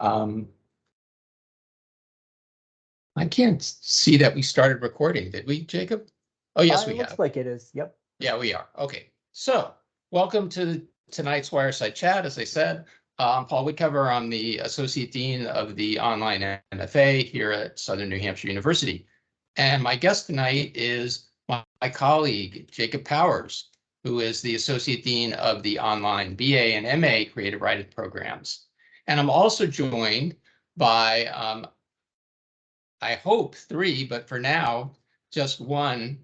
I can't see that we started recording, did we, Jacob? Oh, yes, we have. Looks like it is. Yep. Yeah, we are. Okay. So welcome to tonight's Wireside chat. As I said, I'm Paul Witcover. I'm the Associate Dean of the Online MFA here at Southern New Hampshire University. And my guest tonight is my colleague, Jacob Powers, who is the Associate Dean of the Online BA and MA Creative Writing programs. And I'm also joined by, I hope, three, but for now, just one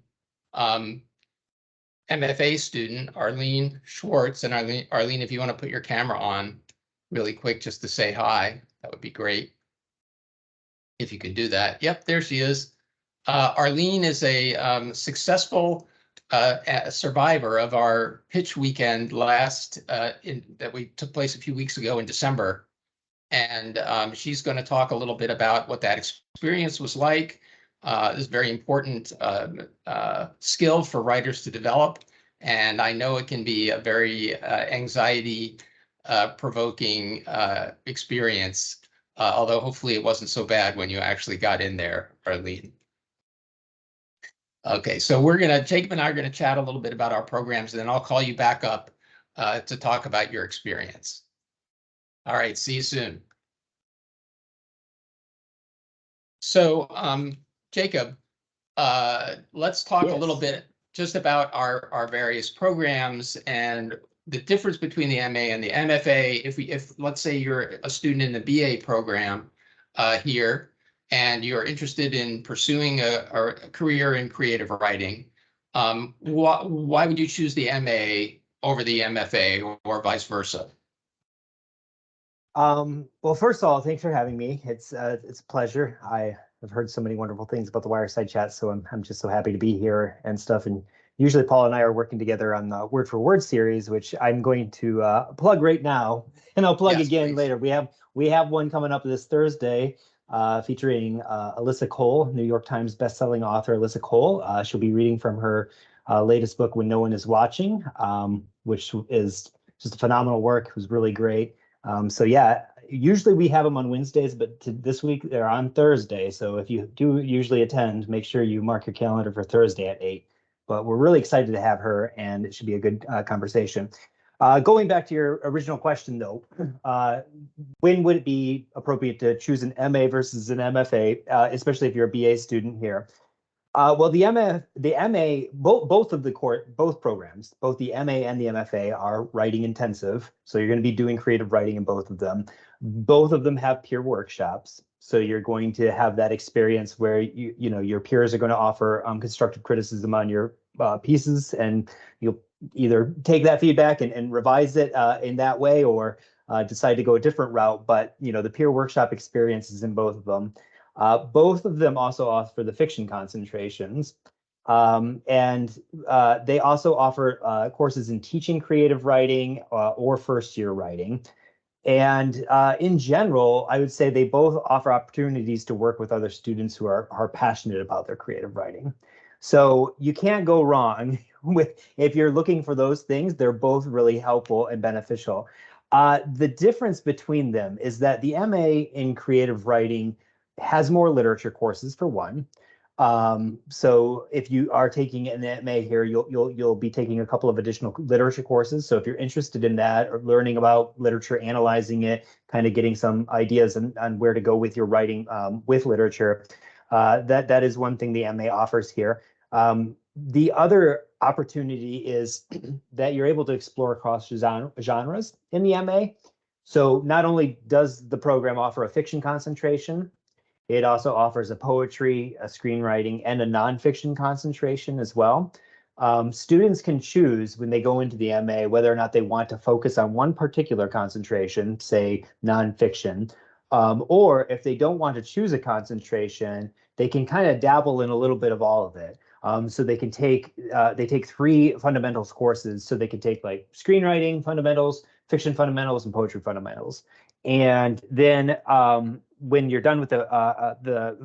MFA student, Arlene Schwartz. And Arlene, if you want to put your camera on really quick just to say hi, that would be great. If you could do that. Yep, there she is. Arlene is a successful survivor of our pitch weekend that we took place a few weeks ago in December. And she's going to talk a little bit about what that experience was like. This is a very important skill for writers to develop. And I know it can be a very anxiety provoking experience, although hopefully it wasn't so bad when you actually got in there, Arlene. Okay, so Jacob and I are gonna chat a little bit about our programs, and then I'll call you back up to talk about your experience. All right, see you soon. So, Jacob, let's talk a little bit just about our various programs and the difference between the MA and the MFA. If let's say you're a student in the BA program here, and you're interested in pursuing a career in creative writing, why would you choose the MA over the MFA or vice versa? Well, first of all, thanks for having me. It's a pleasure. I have heard so many wonderful things about the Wireside chat, so I'm just so happy to be here and stuff. And usually Paul and I are working together on the Word for Word series, which I'm going to plug right now, and I'll plug again later. We have one coming up this Thursday, featuring Alyssa Cole, New York Times bestselling author Alyssa Cole. She'll be reading from her latest book, When No One Is Watching, which is just a phenomenal work. It was really great. So yeah, usually we have them on Wednesdays, but this week they're on Thursday. So if you do usually attend, make sure you mark your calendar for Thursday at 8. But we're really excited to have her, and it should be a good conversation. Going back to your original question, though, when would it be appropriate to choose an MA versus an MFA, especially if you're a BA student here? Well, the MA, both programs, both the MA and the MFA are writing intensive. So you're going to be doing creative writing in both of them. Both of them have peer workshops. So you're going to have that experience where your peers are going to offer constructive criticism on your pieces, and you'll either take that feedback and revise it in that way, or decide to go a different route. But the peer workshop experience is in both of them. Both of them also offer the fiction concentrations, and they also offer courses in teaching creative writing or first-year writing. And in general, I would say they both offer opportunities to work with other students who are passionate about their creative writing. So you can't go wrong if you're looking for those things. They're both really helpful and beneficial. The difference between them is that the MA in creative writing has more literature courses, for one. So if you are taking an MA here, you'll be taking a couple of additional literature courses. So if you're interested in that, or learning about literature, analyzing it, kind of getting some ideas on where to go with your writing with literature, that is one thing the MA offers here. The other opportunity is that you're able to explore across genres in the MA. So not only does the program offer a fiction concentration, it also offers a poetry, a screenwriting, and a nonfiction concentration as well. Students can choose when they go into the MA whether or not they want to focus on one particular concentration, say nonfiction, or if they don't want to choose a concentration, they can kind of dabble in a little bit of all of it. So they take 3 fundamentals courses. So they can take like screenwriting fundamentals, fiction fundamentals, and poetry fundamentals. And then when you're done with the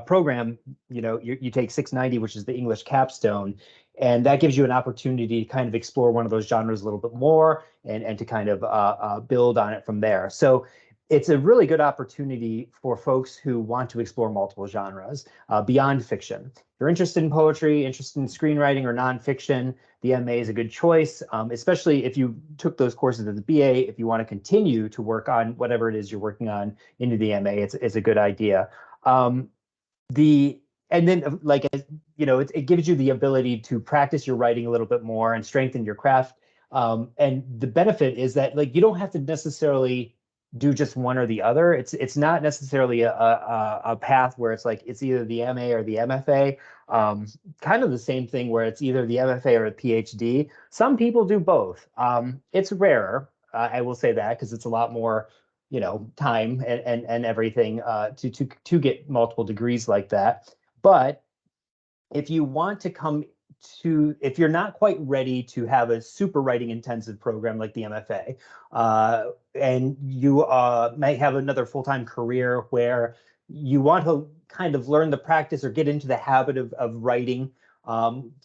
program, you take 690, which is the English capstone, and that gives you an opportunity to kind of explore one of those genres a little bit more and to kind of build on it from there. So it's a really good opportunity for folks who want to explore multiple genres beyond fiction. If you're interested in poetry, interested in screenwriting or nonfiction, the MA is a good choice, especially if you took those courses at the BA. If you want to continue to work on whatever it is you're working on into the MA, it's a good idea. And then, like, you know, it gives you the ability to practice your writing a little bit more and strengthen your craft. And the benefit is that, like, you don't have to necessarily do just one or the other. It's not necessarily a path where it's like it's either the MA or the MFA. Kind of the same thing where it's either the MFA or a PhD. Some people do both. It's rarer, I will say that, because it's a lot more, you know, time and everything to get multiple degrees like that. But if you want to come to, if you're not quite ready to have a super writing intensive program like the MFA, and you might have another full-time career where you want to kind of learn the practice or get into the habit of writing,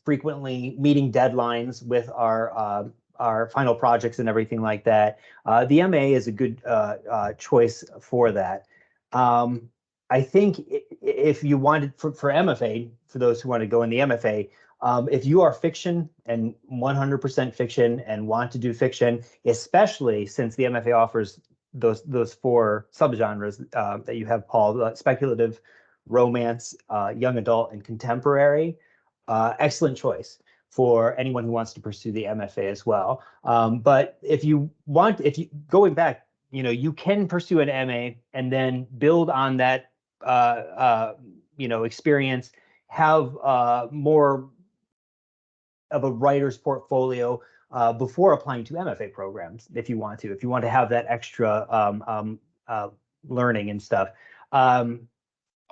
frequently meeting deadlines with our final projects and everything like that, the MA is a good choice for that. I think if you wanted for MFA, for those who want to go in the MFA, if you are fiction and 100% fiction and want to do fiction, especially since the MFA offers those four subgenres that you have, Paul, speculative, romance, young adult, and contemporary, excellent choice for anyone who wants to pursue the MFA as well. But if you going back, you know, you can pursue an MA and then build on that, you know, experience, have more of a writer's portfolio before applying to MFA programs, if you want to have that extra learning and stuff.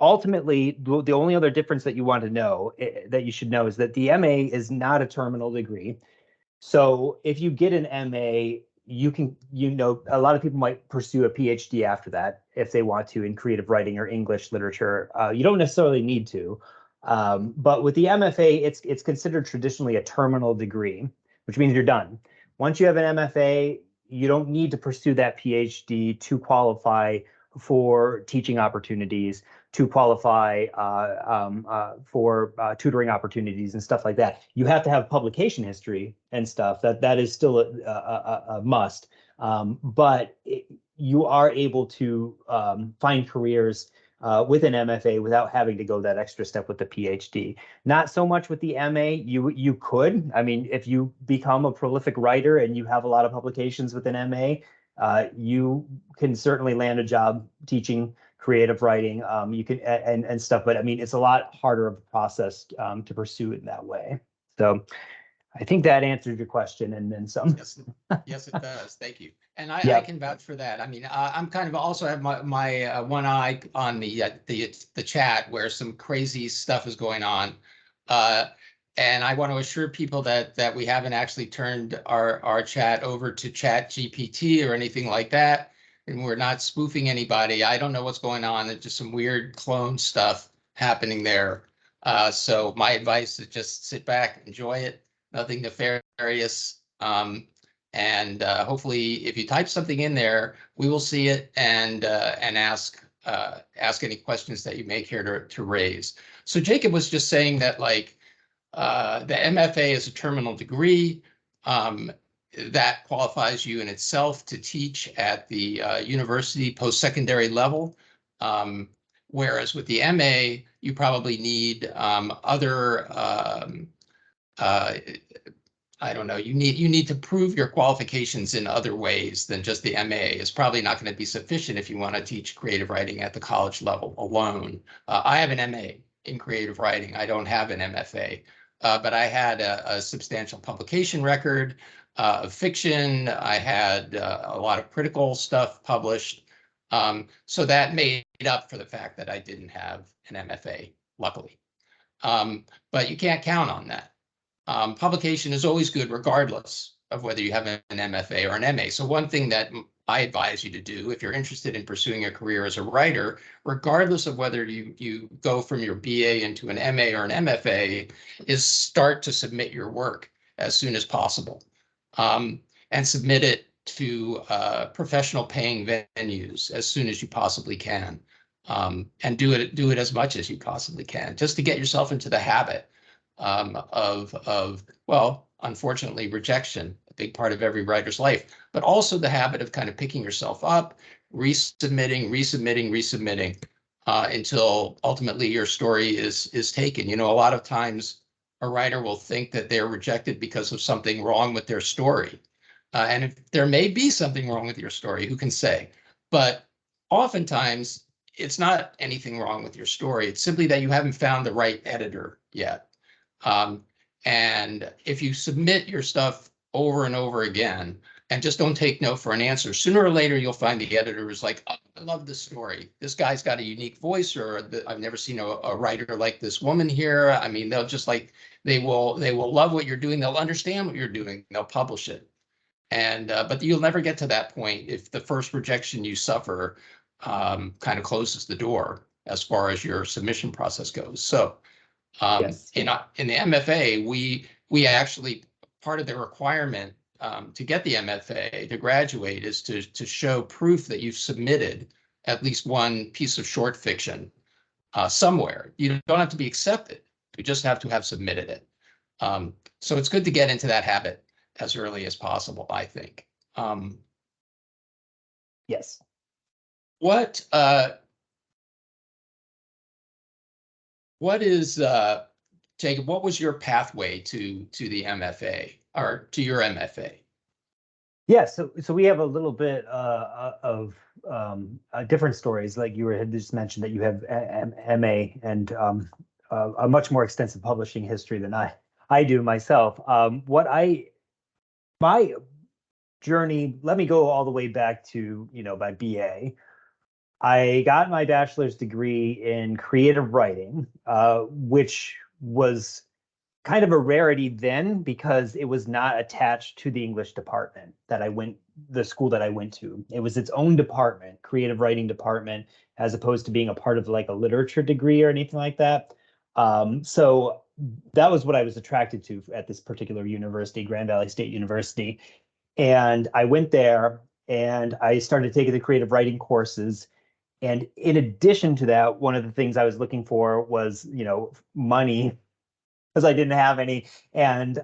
Ultimately, the only other difference that you want to know, that you should know, is that the MA is not a terminal degree. So if you get an MA, you can, you know, a lot of people might pursue a PhD after that if they want to in creative writing or English literature. You don't necessarily need to. But with the MFA, it's considered traditionally a terminal degree, which means you're done. Once you have an MFA, you don't need to pursue that PhD to qualify for teaching opportunities, to qualify for tutoring opportunities and stuff like that. You have to have publication history and stuff. That is still a must. But you are able to find careers with an MFA without having to go that extra step with the PhD. Not so much with the MA. You could. I mean, if you become a prolific writer and you have a lot of publications with an MA, you can certainly land a job teaching creative writing. You can and stuff, but I mean, it's a lot harder of a process to pursue it in that way. So I think that answered your question and then some. Yes, it does. Thank you. And I can vouch for that. I mean, I'm kind of also have my one eye on the chat where some crazy stuff is going on. And I want to assure people that we haven't actually turned our chat over to Chat GPT or anything like that. And we're not spoofing anybody. I don't know what's going on. It's just some weird clone stuff happening there. So my advice is just sit back, enjoy it. Nothing nefarious. And hopefully, if you type something in there, we will see it and ask any questions that you may care to raise. So Jacob was just saying that, like, the MFA is a terminal degree that qualifies you in itself to teach at the university post-secondary level. Whereas with the MA, you probably need other I don't know, you need to prove your qualifications in other ways than just the MA. Is probably not going to be sufficient if you want to teach creative writing at the college level alone. I have an MA in creative writing. I don't have an MFA, but I had a substantial publication record of fiction. I had a lot of critical stuff published. So that made up for the fact that I didn't have an MFA, luckily. But you can't count on that. Publication is always good, regardless of whether you have an MFA or an MA. So one thing that I advise you to do, if you're interested in pursuing a career as a writer, regardless of whether you go from your BA into an MA or an MFA, is start to submit your work as soon as possible. And submit it to professional paying venues as soon as you possibly can, and do it as much as you possibly can, just to get yourself into the habit of well, unfortunately, rejection, a big part of every writer's life, but also the habit of kind of picking yourself up, resubmitting, until ultimately your story is taken. You know, a lot of times a writer will think that they're rejected because of something wrong with their story. And if there may be something wrong with your story, who can say? But oftentimes it's not anything wrong with your story. It's simply that you haven't found the right editor yet. And if you submit your stuff over and over again and just don't take no for an answer, sooner or later you'll find the editor is like, oh, I love this story. This guy's got a unique voice, or I've never seen a writer like this woman here. I mean, they'll just like, they will love what you're doing. They'll understand what you're doing. They'll publish it. And but you'll never get to that point if the first rejection you suffer kind of closes the door as far as your submission process goes. So Yes. in the MFA, we actually, part of the requirement to get the MFA to graduate is to show proof that you've submitted at least one piece of short fiction somewhere. You don't have to be accepted. You just have to have submitted it. So it's good to get into that habit as early as possible, I think. Yes. What is Jacob? What was your pathway to the MFA, or to your MFA? Yeah, so we have a little bit of different stories. Like you had just mentioned that you have MA and a much more extensive publishing history than I do myself. My journey, let me go all the way back to, my BA. I got my bachelor's degree in creative writing, which was kind of a rarity then because it was not attached to the English department the school that I went to. It was its own department, creative writing department, as opposed to being a part of like a literature degree or anything like that. So that was what I was attracted to at this particular university, Grand Valley State University. And I went there and I started taking the creative writing courses. And in addition to that, one of the things I was looking for was, money, because I didn't have any. And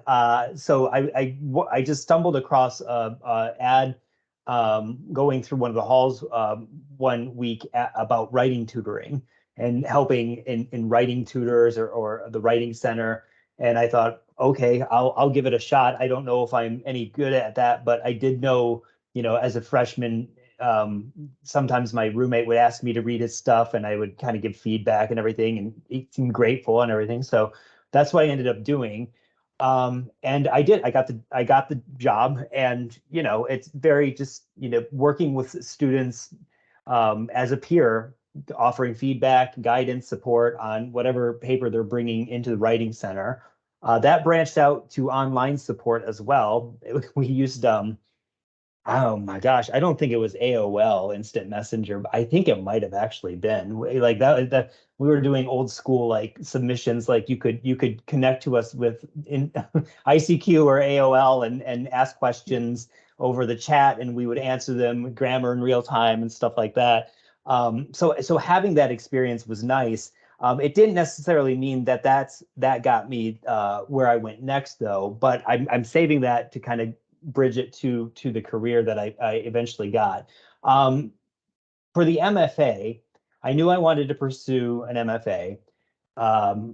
so I just stumbled across a ad going through one of the halls one week about writing tutoring and helping in writing tutors or the writing center. And I thought, okay, I'll give it a shot. I don't know if I'm any good at that, but I did know, as a freshman, sometimes my roommate would ask me to read his stuff and I would kind of give feedback and everything, and he seemed grateful and everything. So that's what I ended up doing. And I did. I got the job, and it's very just working with students as a peer, offering feedback, guidance, support on whatever paper they're bringing into the writing center. That branched out to online support as well. We used oh my gosh, I don't think it was AOL Instant Messenger, but I think it might have actually been like that we were doing old school like submissions. Like you could connect to us with in ICQ or AOL and ask questions over the chat, and we would answer them, grammar in real time and stuff like that. So having that experience was nice. It didn't necessarily mean that that got me where I went next, though. But I'm saving that to kind of bridge it to the career that I eventually got. For the MFA, I knew I wanted to pursue an MFA.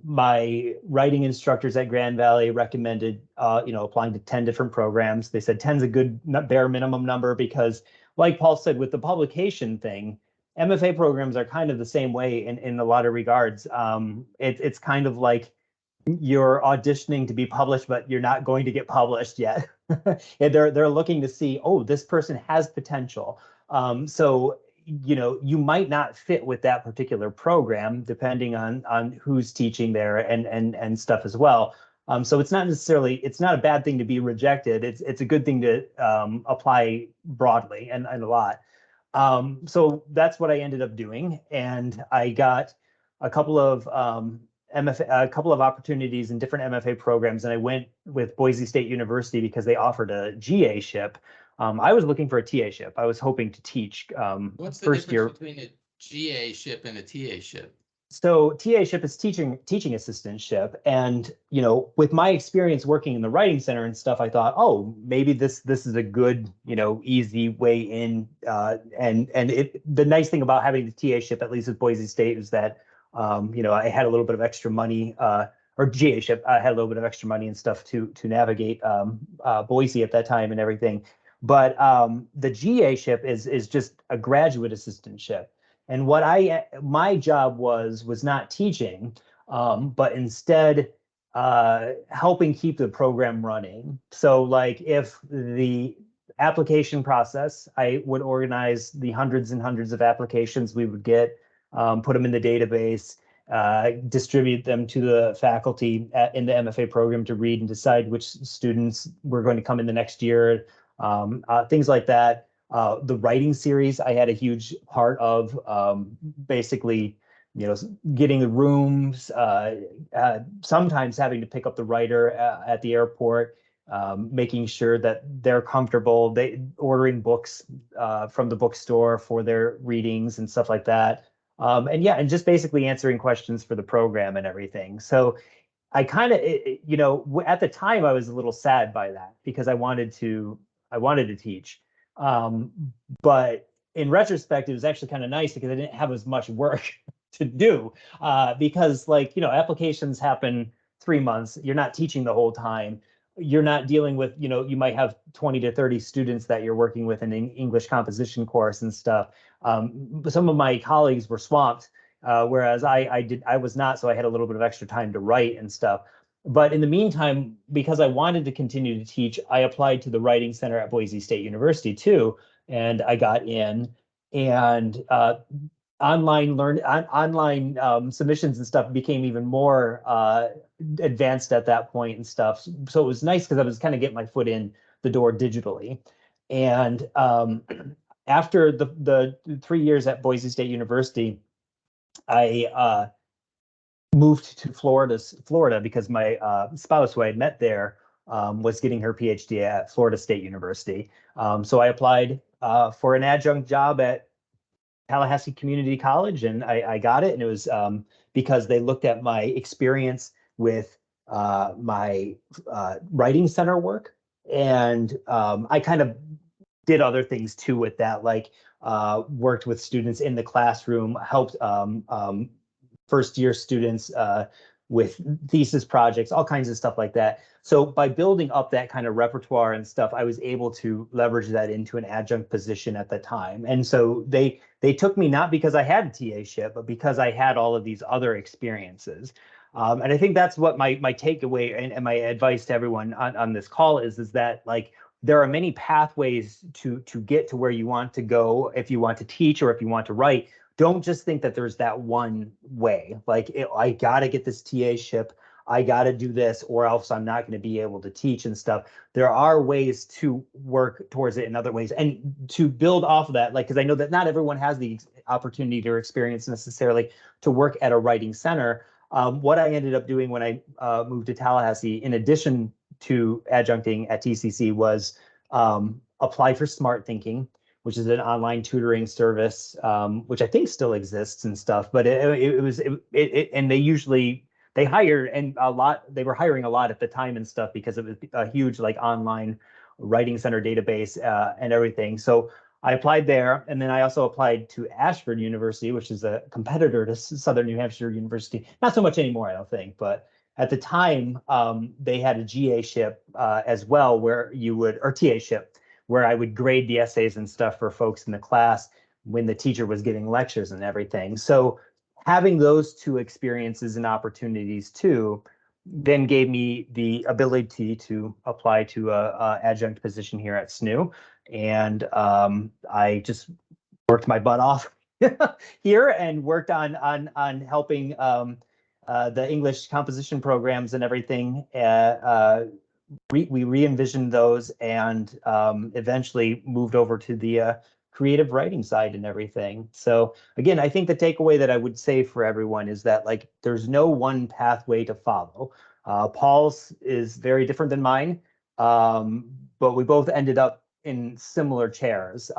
My writing instructors at Grand Valley recommended, applying to 10 different programs. They said 10's a good bare minimum number because, like Paul said, with the publication thing, MFA programs are kind of the same way in a lot of regards. It's kind of like you're auditioning to be published, but you're not going to get published yet. And they're looking to see, oh, this person has potential. So you might not fit with that particular program depending on who's teaching there and stuff as well. So it's not a bad thing to be rejected. It's a good thing to apply broadly and a lot. So that's what I ended up doing, and I got a couple of opportunities in different MFA programs, and I went with Boise State University because they offered a GA-ship, I was looking for a TA-ship. I was hoping to teach What's the first difference year. between a GA-ship and a TA-ship? So TA-ship is teaching assistantship, and with my experience working in the writing center and stuff, I thought, oh, maybe this is a good easy way in. And the nice thing about having the TA-ship, at least at Boise State, is that I had a little bit of extra money, or GA-ship, I had a little bit of extra money and stuff to navigate Boise at that time and everything. But the GA-ship is just a graduate assistantship. And what my job was not teaching, but instead helping keep the program running. So like if the application process, I would organize the hundreds and hundreds of applications we would get, put them in the database, distribute them to the faculty in the MFA program to read and decide which students were going to come in the next year, things like that. The writing series, I had a huge part of, basically, getting the rooms, sometimes having to pick up the writer at the airport, making sure that they're comfortable, ordering books from the bookstore for their readings and stuff like that. And just basically answering questions for the program and everything. So I kind of, at the time I was a little sad by that because I wanted to teach. But in retrospect, it was actually kind of nice because I didn't have as much work to do, because applications happen 3 months. You're not teaching the whole time. You're not dealing with, you might have 20 to 30 students that you're working with in an English composition course and stuff. Some of my colleagues were swamped, whereas I was not, so I had a little bit of extra time to write and stuff. But in the meantime, because I wanted to continue to teach, I applied to the Writing Center at Boise State University too, and I got in. And online submissions and stuff became even more advanced at that point and stuff. So it was nice because I was kind of getting my foot in the door digitally. And after the 3 years at Boise State University, I moved to Florida because my spouse, who I had met there, was getting her PhD at Florida State University. So I applied for an adjunct job at Tallahassee Community College, and I got it. And it was because they looked at my experience with my writing center work, and I kind of did other things too with that, like worked with students in the classroom, helped first year students with thesis projects, all kinds of stuff like that. So by building up that kind of repertoire and stuff, I was able to leverage that into an adjunct position at the time. And so they took me not because I had a TA-ship, but because I had all of these other experiences. And I think that's what my takeaway and my advice to everyone on this call is that, like, there are many pathways to get to where you want to go if you want to teach or if you want to write. Don't just think that there's that one way. Like, I got to get this TA-ship, I got to do this, or else I'm not going to be able to teach and stuff. There are ways to work towards it in other ways. And to build off of that, like, because I know that not everyone has the opportunity or experience necessarily to work at a writing center. What I ended up doing when I moved to Tallahassee, in addition to adjuncting at TCC, was apply for Smart Thinking, which is an online tutoring service, which I think still exists and stuff. But and they hired, and they were hiring a lot at the time and stuff because it was a huge, like, online writing center database and everything. So I applied there, and then I also applied to Ashford University, which is a competitor to Southern New Hampshire University. Not so much anymore, I don't think, but at the time they had a GA-ship as well, where you would, or TA-ship, where I would grade the essays and stuff for folks in the class when the teacher was giving lectures and everything. So having those two experiences and opportunities too then gave me the ability to apply to a adjunct position here at SNHU. And I just worked my butt off here and worked on helping the English composition programs and everything. We re-envisioned those and eventually moved over to the creative writing side and everything. So again, I think the takeaway that I would say for everyone is that, like, there's no one pathway to follow. Paul's is very different than mine, but we both ended up in similar chairs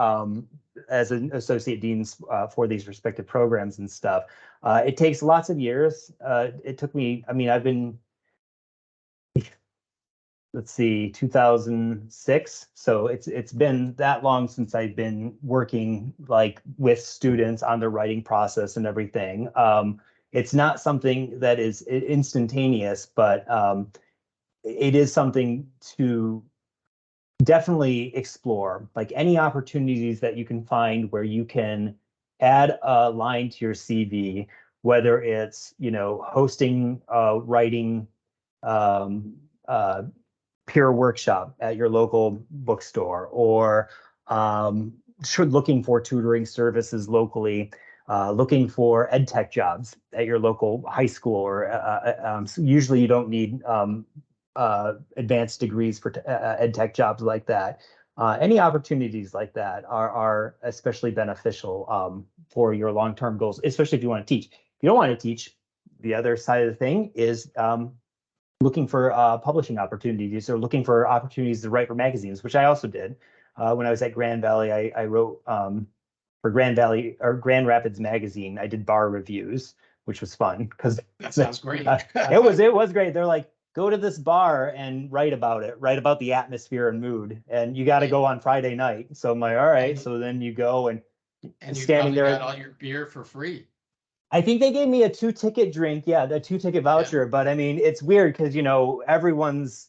as an associate deans for these respective programs and stuff. It takes lots of years. It took me, I mean, I've been, let's see, 2006. So it's been that long since I've been working like with students on their writing process and everything. It's not something that is instantaneous, but it is something to definitely explore. Like any opportunities that you can find where you can add a line to your CV, whether it's, you know, hosting writing peer workshop at your local bookstore, or looking for tutoring services locally, looking for ed tech jobs at your local high school, or usually you don't need advanced degrees for ed tech jobs like that. Any opportunities like that are especially beneficial for your long-term goals, especially if you want to teach. If you don't want to teach, the other side of the thing is looking for publishing opportunities, or looking for opportunities to write for magazines, which I also did. When I was at Grand Valley, I wrote for Grand Valley or Grand Rapids Magazine. I did bar reviews, which was fun because That sounds great. It was great. They're like, go to this bar and write about it, write about the atmosphere and mood, and you got to go on Friday night. So I'm like, all right. So then you go and you standing there, got all your beer for free. I think they gave me a 2-ticket drink. Yeah, the 2-ticket voucher. Yeah. But I mean, it's weird because, you know, everyone's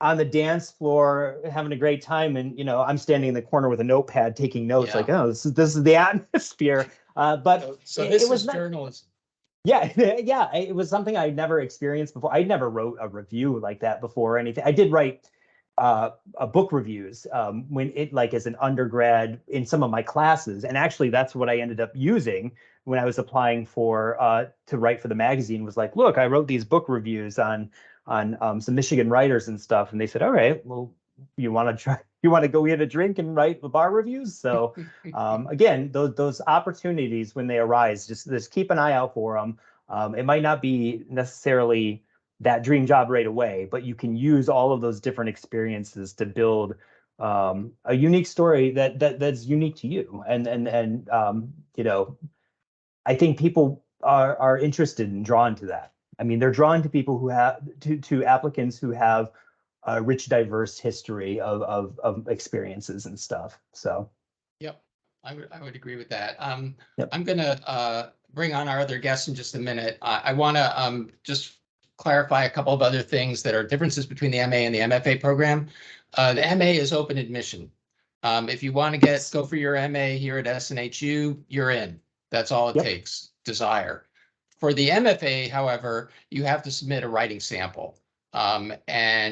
on the dance floor having a great time. And, you know, I'm standing in the corner with a notepad taking notes, like, oh, this is the atmosphere. But so this was journalism. Yeah, yeah, it was something I'd never experienced before. I never wrote a review like that before or anything. I did write book reviews when it, like, as an undergrad in some of my classes, and actually that's what I ended up using when I was applying for to write for the magazine. Was like, look, I wrote these book reviews on some Michigan writers and stuff, and they said, all right, well, you want to try? You want to go get a drink and write the bar reviews? So again, those opportunities when they arise, just keep an eye out for them. It might not be necessarily that dream job right away, but you can use all of those different experiences to build a unique story that's unique to you. And you know, I think people are interested and drawn to that. I mean, they're drawn to people who have to applicants who have a rich, diverse history of experiences and stuff. So, yep, I would agree with that. Yep. I'm gonna bring on our other guests in just a minute. I want to just clarify a couple of other things that are differences between the MA and the MFA program. The MA is open admission. If you want to go for your MA here at SNHU, you're in. That's all it takes. Desire. For the MFA, however, you have to submit a writing sample. And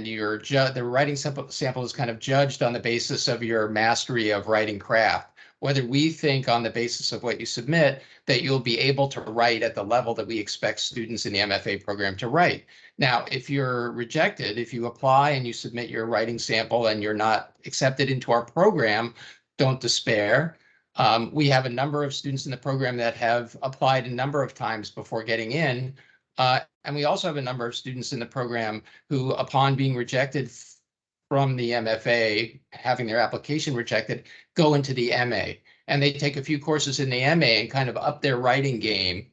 the writing sample is kind of judged on the basis of your mastery of writing craft. Whether we think on the basis of what you submit that you'll be able to write at the level that we expect students in the MFA program to write. Now, if you're rejected, if you apply and you submit your writing sample and you're not accepted into our program, don't despair. We have a number of students in the program that have applied a number of times before getting in. And we also have a number of students in the program who, upon being rejected from the MFA, having their application rejected, go into the MA. And they take a few courses in the MA and kind of up their writing game,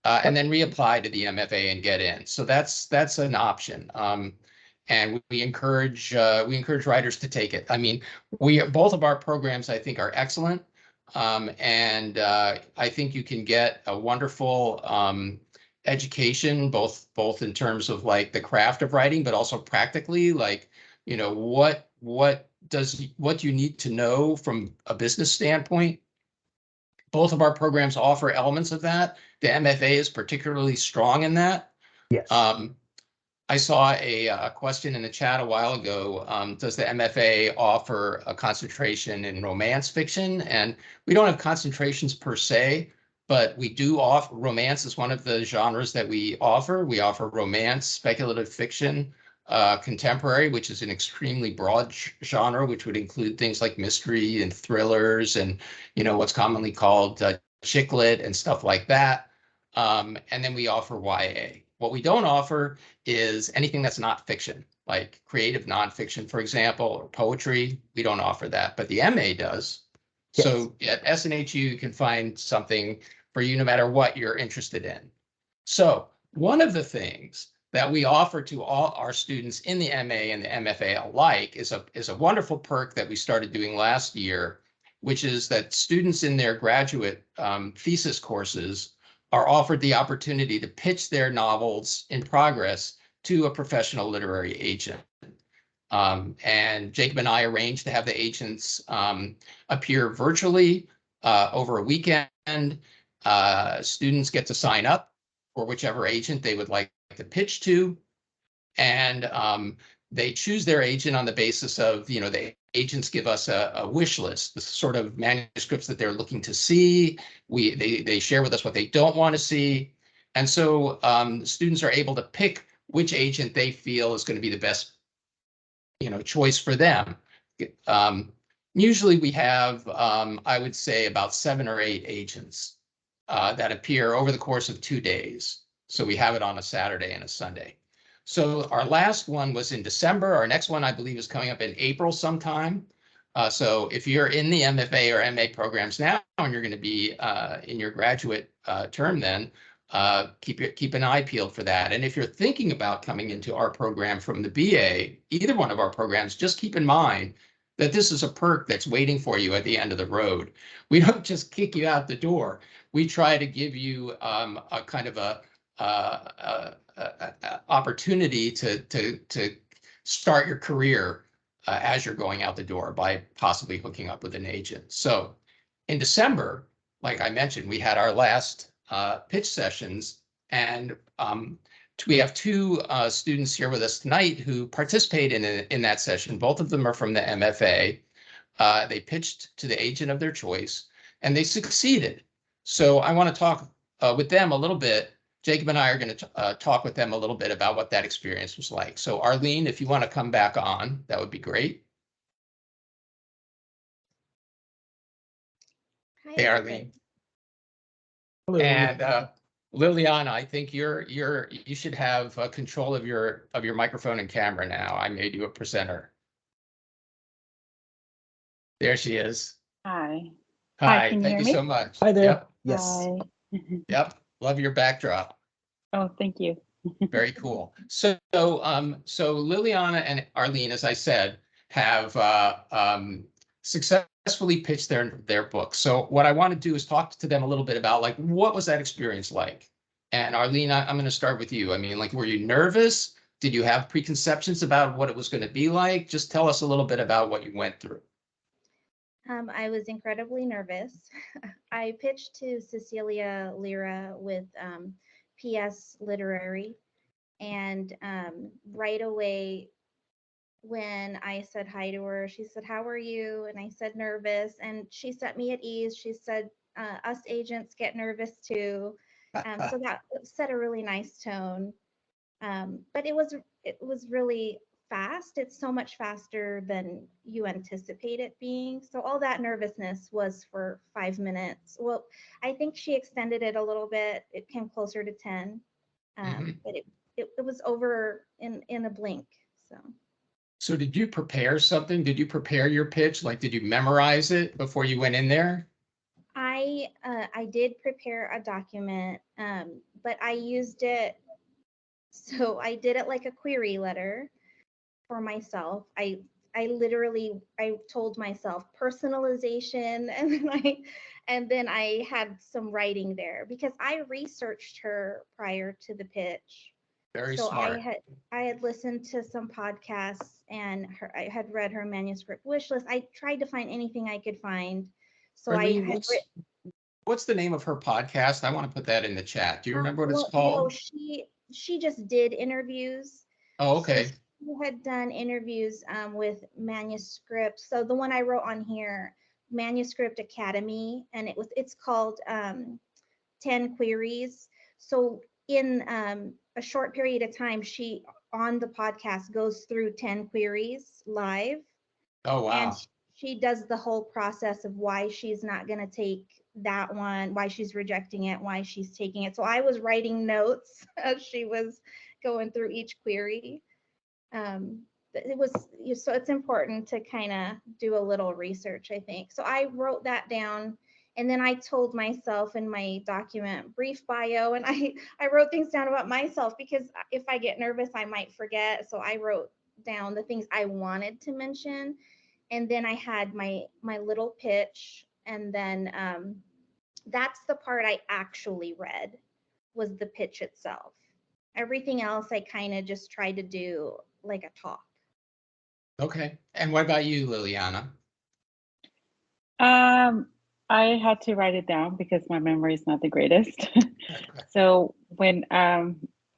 and then reapply to the MFA and get in. So that's an option. And we encourage writers to take it. I mean, both of our programs, I think, are excellent. And I think you can get a wonderful education, both in terms of like the craft of writing, but also practically, like, you know, what you need to know from a business standpoint. Both of our programs offer elements of that. The MFA is particularly strong in that. Yes. I saw a question in the chat a while ago. Does the MFA offer a concentration in romance fiction? And we don't have concentrations per se, but we do offer romance is one of the genres that we offer. We offer romance, speculative fiction, contemporary, which is an extremely broad genre, which would include things like mystery and thrillers and, you know, what's commonly called chick lit and stuff like that. And then we offer YA. What we don't offer is anything that's not fiction. like creative nonfiction, for example, or poetry. We don't offer that, but the MA does. Yes. So at SNHU, you can find something for you no matter what you're interested in. So one of the things that we offer to all our students in the MA and the MFA alike is a wonderful perk that we started doing last year, which is that students in their graduate thesis courses are offered the opportunity to pitch their novels in progress to a professional literary agent. And Jacob and I arranged to have the agents appear virtually over a weekend. Students get to sign up for whichever agent they would like to pitch to. And they choose their agent on the basis of, the agents give us a wish list, the sort of manuscripts that they're looking to see. They share with us what they don't want to see. And so students are able to pick which agent they feel is going to be the best choice for them. Usually we have, I would say, about 7 or 8 agents that appear over the course of 2 days. So we have it on a Saturday and a Sunday. So our last one was in December. Our next one, I believe, is coming up in April sometime. So if you're in the MFA or MA programs now and you're going to be in your graduate term then, keep an eye peeled for that. And if you're thinking about coming into our program from the BA, either one of our programs, just keep in mind that this is a perk that's waiting for you at the end of the road. We don't just kick you out the door. We try to give you a kind of a opportunity to start your career as you're going out the door by possibly hooking up with an agent. So in December, like I mentioned, we had our last pitch sessions, and we have 2 students here with us tonight who participate in that session. Both of them are from the MFA. They pitched to the agent of their choice, and they succeeded. So I want to talk with them a little bit. Jacob and I are going to talk with them a little bit about what that experience was like. So Arlene, if you want to come back on, that would be great. Hi, Hey, Arlene. Hello. And Liliana, I think you should have control of your microphone and camera now. I made you a presenter. There she is. Hi. Hi, can you thank hear you me? so much. Hi there. Yep, Yes. Hi. yep. Love your backdrop. Oh, thank you. Very cool. So Liliana and Arlene, as I said, have successfully pitched their books. So what I want to do is talk to them a little bit about, like, what was that experience like? And Arlene, I'm going to start with you. I mean, like, were you nervous? Did you have preconceptions about what it was going to be like? Just tell us a little bit about what you went through. I was incredibly nervous. I pitched to Cecilia Lira with PS Literary, and right away when I said hi to her, she said, "How are you?" And I said, "Nervous." And she set me at ease. She said, "Us agents get nervous too." So that set a really nice tone. But it was really fast. It's so much faster than you anticipate it being. So all that nervousness was for 5 minutes. Well, I think she extended it a little bit. It came closer to 10, but it was over in a blink. So did you prepare something? Did you prepare your pitch? Like, did you memorize it before you went in there? I did prepare a document, but I used it. So I did it like a query letter for myself. I told myself personalization, and then I had some writing there because I researched her prior to the pitch. Very So smart. I had listened to some podcasts, and I had read her manuscript wish list. I tried to find anything I could find. So Arlene, what's the name of her podcast? I want to put that in the chat. Do you remember what it's called? No, she just did interviews. Oh, okay. So she had done interviews with manuscripts. So the one I wrote on here, Manuscript Academy, and it's called 10 Queries. So in a short period of time, she on the podcast goes through 10 queries live. Oh, wow. And she does the whole process of why she's not going to take that one, why she's rejecting it, why she's taking it. So I was writing notes as she was going through each query. it was, so it's important to kind of do a little research, I think. So I wrote that down, and then I told myself in my document, brief bio, and I wrote things down about myself, because if I get nervous, I might forget. So I wrote down the things I wanted to mention. And then I had my little pitch, and then that's the part I actually read, was the pitch itself. Everything else I kind of just tried to do like a talk. Okay. And what about you, Liliana? I had to write it down because my memory is not the greatest. So when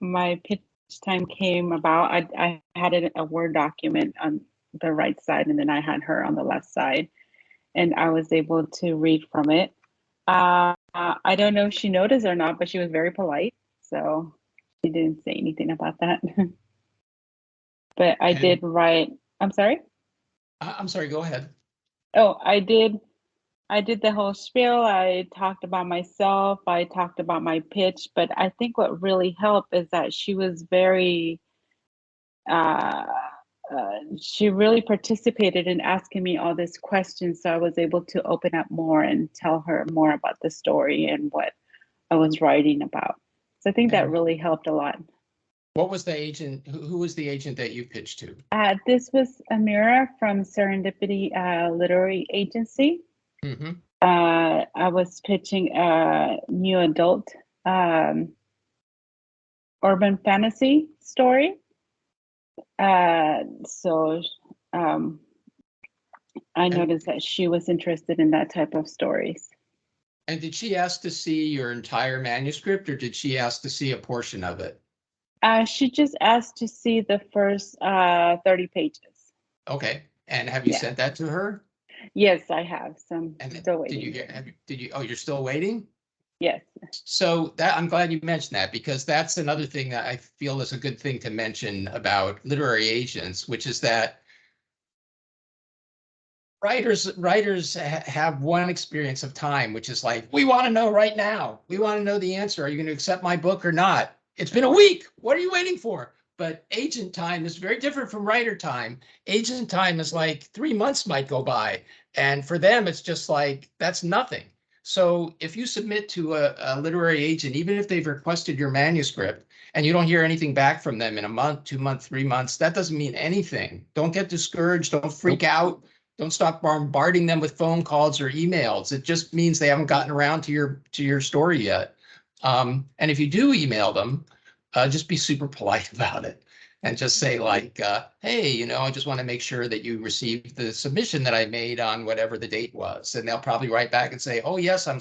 my pitch time came about, I had a Word document on the right side, and then I had her on the left side, and I was able to read from it. I don't know if she noticed or not, but she was very polite, so she didn't say anything about that. But I did write. I'm sorry? I'm sorry, go ahead. Oh, I did the whole spiel. I talked about myself. I talked about my pitch, but I think what really helped is that she was very, she really participated in asking me all these questions. So I was able to open up more and tell her more about the story and what I was writing about. So I think that really helped a lot. What was the agent? Who was the agent that you pitched to? This was Amira from Serendipity Literary Agency. Mm-hmm. I was pitching a new adult urban fantasy story. So I noticed that she was interested in that type of stories. And did she ask to see your entire manuscript, or did she ask to see a portion of it? She just asked to see the first 30 pages. Okay. And have you sent that to her? Yes, I have. So I'm And still waiting. Did you, oh, you're still waiting? Yes. So that, I'm glad you mentioned that, because that's another thing that I feel is a good thing to mention about literary agents, which is that writers have one experience of time, which is like, we want to know right now. We want to know the answer. Are you going to accept my book or not? It's been a week. What are you waiting for? But agent time is very different from writer time. Agent time is like 3 months might go by. And for them, it's just like, that's nothing. So if you submit to a literary agent, even if they've requested your manuscript and you don't hear anything back from them in a month, 2 months, 3 months, that doesn't mean anything. Don't get discouraged. Don't freak out. Don't stop bombarding them with phone calls or emails. It just means they haven't gotten around to your story yet. And if you do email them, just be super polite about it and just say like, hey, I just want to make sure that you received the submission that I made on whatever the date was. And they'll probably write back and say, oh yes, I'm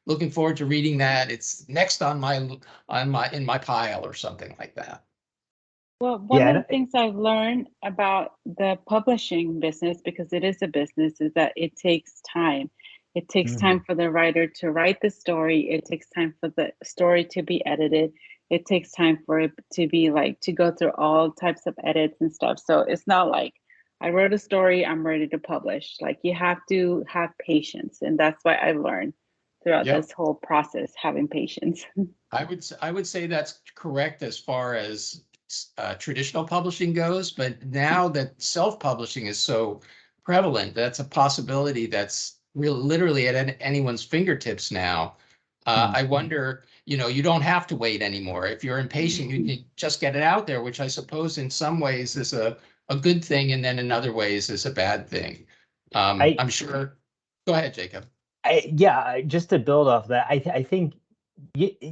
looking forward to reading that. It's next in my pile or something like that. Well, one of the things I've learned about the publishing business, because it is a business, is that it takes time. It takes time for the writer to write the story. It takes time for the story to be edited. It takes time for it to be to go through all types of edits and stuff. So it's not like I wrote a story, I'm ready to publish. You have to have patience. And that's why I learned throughout this whole process, having patience. I would say that's correct as far as traditional publishing goes, but now that self-publishing is so prevalent, that's a possibility that's literally at anyone's fingertips now. I wonder, you don't have to wait anymore. If you're impatient, you can just get it out there, which I suppose in some ways is a good thing, and then in other ways is a bad thing. I'm sure. Go ahead, Jacob. Just to build off that, I think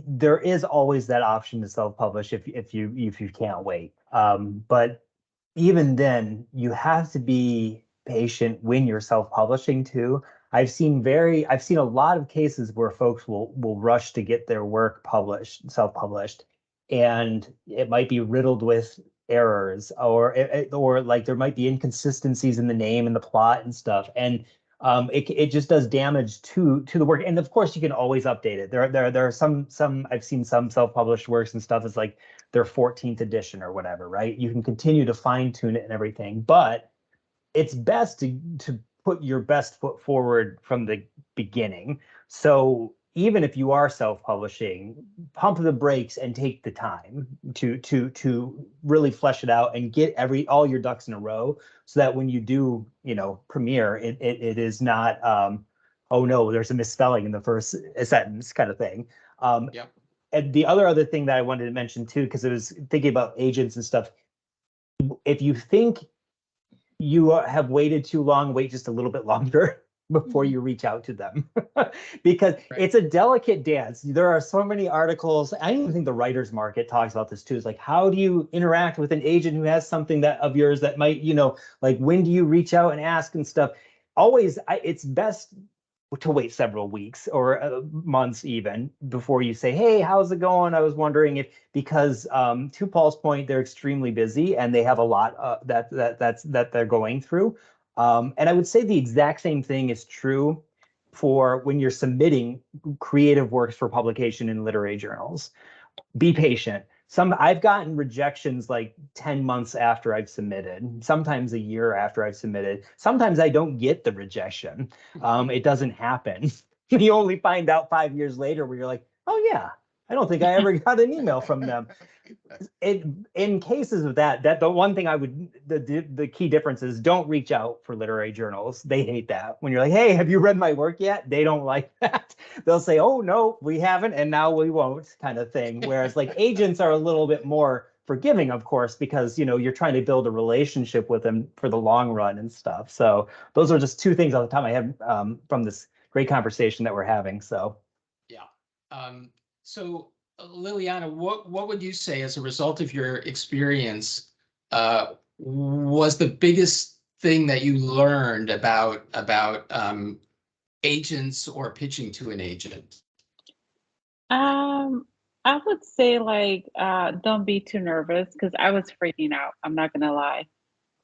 there is always that option to self-publish if you can't wait. But even then, you have to be patient when you're self-publishing too. I've seen a lot of cases where folks will rush to get their work self-published, and it might be riddled with errors, or there might be inconsistencies in the name and the plot and stuff, and it just does damage to the work. And of course, you can always update it. There are some I've seen some self-published works and stuff. It's like their 14th edition or whatever, right? You can continue to fine tune it and everything, but it's best to put your best foot forward from the beginning. So even if you are self-publishing, pump the brakes and take the time to really flesh it out and get all your ducks in a row, so that when you do, premiere, it is not, oh no, there's a misspelling in the first sentence kind of thing. Yep. And the other thing that I wanted to mention too, because I was thinking about agents and stuff, if you think you have waited too long, wait just a little bit longer before you reach out to them, because it's a delicate dance. There are so many articles. I even think the writer's market talks about this too. It's like, how do you interact with an agent who has something of yours that might, like, when do you reach out and ask and stuff? Always, it's best to wait several weeks or months even before you say, hey, how's it going? I was wondering if, because to Paul's point, they're extremely busy and they have a lot that they're going through. And I would say the exact same thing is true for when you're submitting creative works for publication in literary journals. Be patient. I've gotten rejections like 10 months after I've submitted, sometimes a year after I've submitted. Sometimes I don't get the rejection. It doesn't happen. You only find out 5 years later where you're like, oh yeah, I don't think I ever got an email from them. In cases of that the one thing the key difference is, don't reach out for literary journals. They hate that. When you're like, hey, have you read my work yet? They don't like that. They'll say, oh no, we haven't, and now we won't, kind of thing. Whereas like agents are a little bit more forgiving, of course, because you're trying to build a relationship with them for the long run and stuff. So those are just two things off the top of my head from this great conversation that we're having. So yeah. So Liliana, what would you say, as a result of your experience, was the biggest thing that you learned about agents or pitching to an agent? I would say, like, don't be too nervous, because I was freaking out. I'm not gonna lie.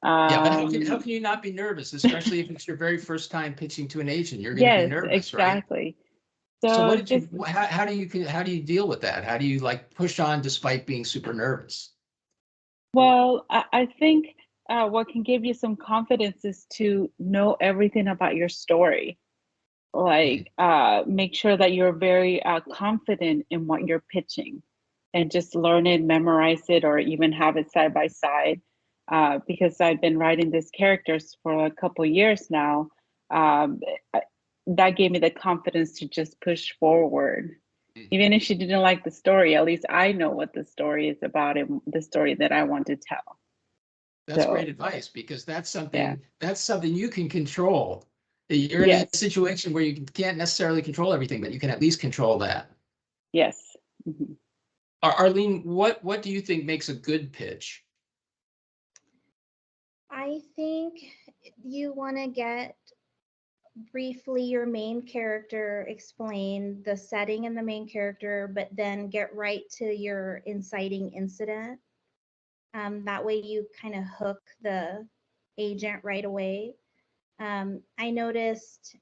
Yeah, but how can you not be nervous, especially if it's your very first time pitching to an agent? You're going to be nervous, exactly. Right? So what did you? How do you deal with that? How do you like push on despite being super nervous? Well, I think what can give you some confidence is to know everything about your story. Like, make sure that you're very confident in what you're pitching, and just learn it, memorize it, or even have it side by side. Because I've been writing these characters for a couple years now. That gave me the confidence to just push forward. Even if she didn't like the story, at least I know what the story is about and the story that I want to tell. That's great advice, because that's something you can control. You're in a situation where you can't necessarily control everything, but you can at least control that. Yes. Arlene, what do you think makes a good pitch? I think you want to get briefly your main character, explain the setting and the main character, but then get right to your inciting incident. That way you kind of hook the agent right away. I noticed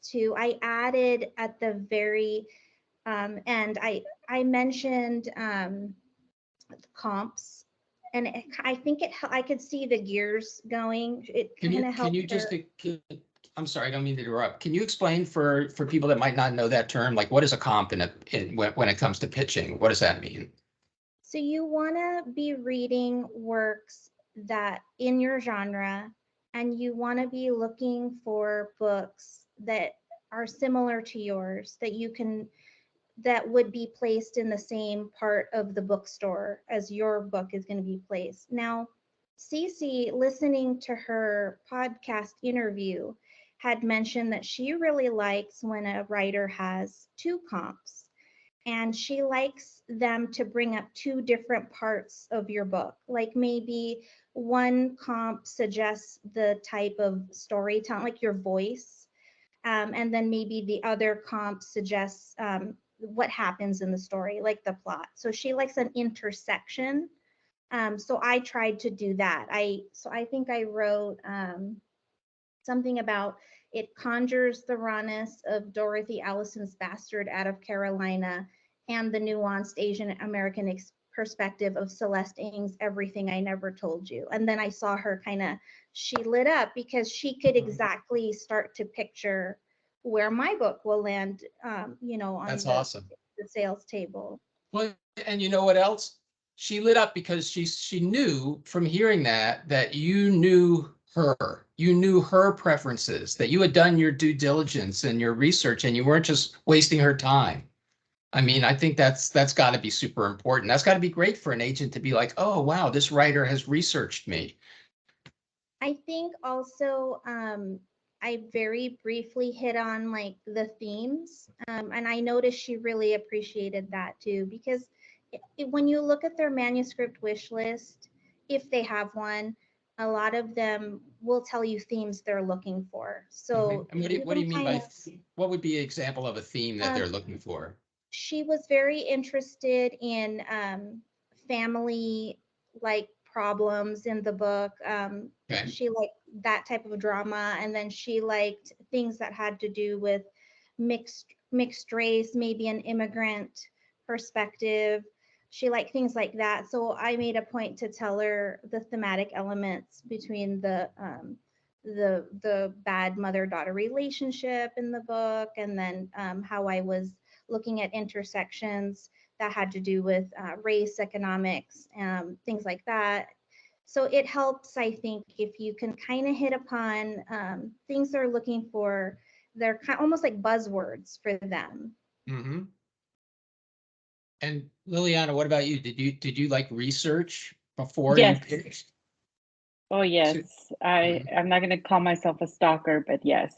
too, I added at the very end, I mentioned comps. And I think I could see the gears going. It kind of helped. I'm sorry, I don't mean to interrupt. Can you explain for people that might not know that term, like what is a comp when it comes to pitching? What does that mean? So you want to be reading works that in your genre, and you want to be looking for books that are similar to yours, that would be placed in the same part of the bookstore as your book is going to be placed. Now, Cece, listening to her podcast interview, had mentioned that she really likes when a writer has two comps, and she likes them to bring up two different parts of your book. Like maybe one comp suggests the type of storytelling, like your voice, and then maybe the other comp suggests what happens in the story, like the plot. So she likes an intersection. So I tried to do that. I think I wrote something about it conjures the rawness of Dorothy Allison's bastard out of Carolina and the nuanced Asian American perspective of Celeste Ng's Everything I Never Told You. And then I saw her she lit up because she could exactly start to picture where my book will land, you know, on That's the, awesome. the sales table. Well, and you know what else? She lit up because she knew from hearing that you knew her preferences, that you had done your due diligence and your research, and you weren't just wasting her time. I mean, I think that's got to be super important. That's got to be great for an agent to be like, oh, wow, this writer has researched me. I think also I very briefly hit on like the themes, and I noticed she really appreciated that too, because when you look at their manuscript wish list, if they have one, a lot of them will tell you themes they're looking for. So And what do you mean by what would be an example of a theme that they're looking for? She was very interested in family like problems in the book. Okay. She liked that type of drama, and then she liked things that had to do with mixed race, maybe an immigrant perspective. She liked things like that. So I made a point to tell her the thematic elements between the bad mother-daughter relationship in the book, and then how I was looking at intersections that had to do with race, economics, things like that. So it helps, I think, if you can kind of hit upon things they're looking for. They're almost like buzzwords for them. Mm-hmm. And Liliana, what about you? Did you like research before you pitched? Oh, yes. I'm not going to call myself a stalker, but yes,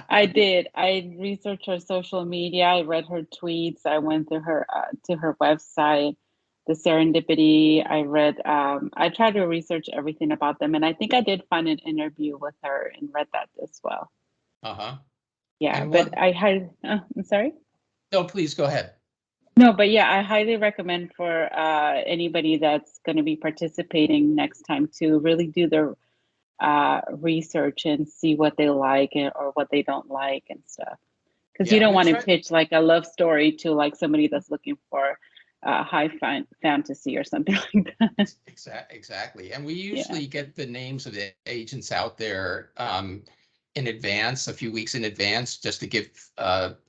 I did. I researched her social media. I read her tweets. I went to her website, the Serendipity. I tried to research everything about them. And I think I did find an interview with her and read that as well. Uh-huh. Yeah, but I'm sorry? No, please go ahead. No, but yeah, I highly recommend for anybody that's going to be participating next time to really do their research and see what they like or what they don't like and stuff. Because you don't want to pitch like a love story to like somebody that's looking for high fantasy or something like that. Exactly. And we usually get the names of the agents out there in advance, a few weeks in advance, just to give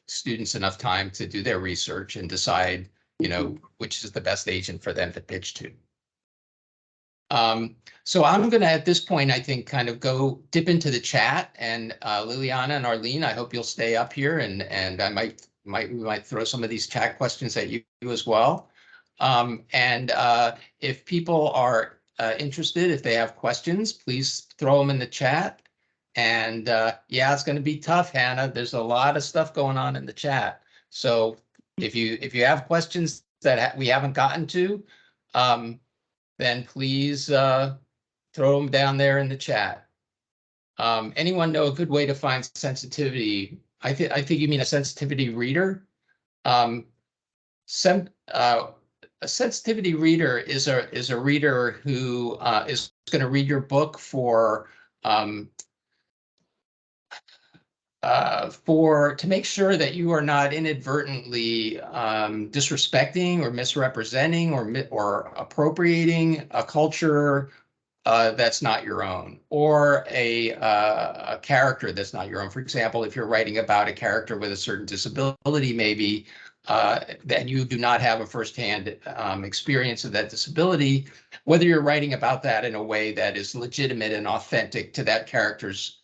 students enough time to do their research and decide, you know, which is the best agent for them to pitch to. So I'm going to, at this point, I think, kind of go dip into the chat, and Liliana and Arlene, I hope you'll stay up here, and we might throw some of these chat questions at you as well. And if people are interested, if they have questions, please throw them in the chat. And yeah, it's going to be tough, Hannah. There's a lot of stuff going on in the chat. So if you have questions that we haven't gotten to, then please throw them down there in the chat. Anyone know a good way to find sensitivity? I think you mean a sensitivity reader. A sensitivity reader is a reader who is going to read your book to make sure that you are not inadvertently disrespecting or misrepresenting or appropriating a culture that's not your own, or a character that's not your own. For example, if you're writing about a character with a certain disability, maybe that you do not have a firsthand experience of that disability, whether you're writing about that in a way that is legitimate and authentic to that character's